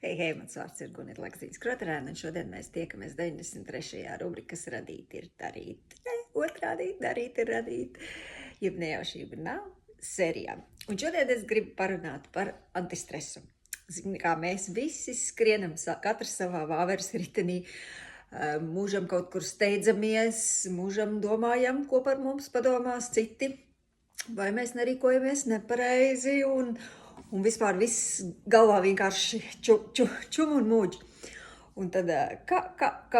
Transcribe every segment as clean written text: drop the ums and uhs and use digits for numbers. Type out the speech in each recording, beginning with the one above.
Hei, mans vārds ir Gunita Lakzīns-Kroterēna, un šodien mēs tiekamies 93. rubrikas Radīt ir darīt. Otrādi darīt ir radīt, jeb nejaušība nav sērijā. Un šodien es gribu parunāt par antistresu. Zini, kā mēs visi skrienam, katrs savā vāveres ritenī, mūžam kaut kur steidzamies, mūžam domājam, ko par mums padomās citi, vai mēs nerīkojamies nepareizi, un vispār viss galvā vienkārši čum un mūģi. Un tad kā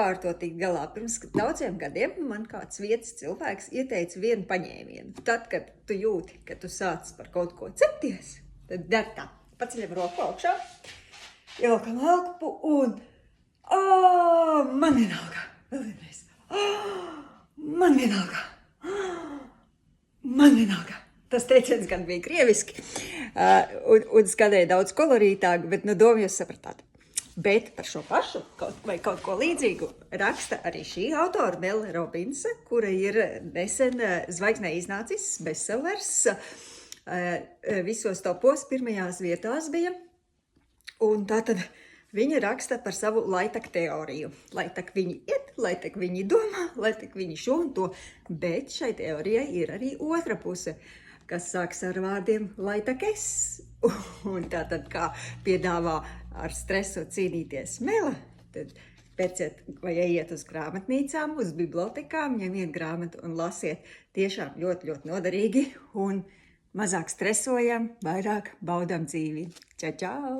ar to tikt galā? Pirms daudziem gadiem man kāds vietas cilvēks ieteica vienu paņēmienu. Tad, kad tu jūti, ka tu sāc par kaut ko cepties, tad dar tā. Paceļam roku augšā, ievelkam elpu un man vienalga. Vēl vienreiz. Man vienalga. Man vienalga. Tas teiciens gan bija krieviski un skanēja daudz kolorītāk, bet doma jūs sapratāt. Bet par šo pašu kaut ko līdzīgu raksta arī šī autora Melle Robinsa, kura ir nesen zvaigznē iznācis bestsellers. Visos topos pirmajās vietās bija. Un tātad viņa raksta par savu laitak teoriju. Laitak viņi iet, laitak viņi domā, laitak viņi šo un to. Bet šai teorijai ir arī otra puse, kas sāks ar vārdiem laitak es. Un tātad kā piedāvā ar stresu cīnīties Melle, tad pērciet vai ejiet uz grāmatnīcām, uz bibliotekām, ņemiet grāmatu un lasiet. Tiešām ļoti, ļoti noderīgi un mazāk stresojam, vairāk baudam dzīvi. Čau, čau!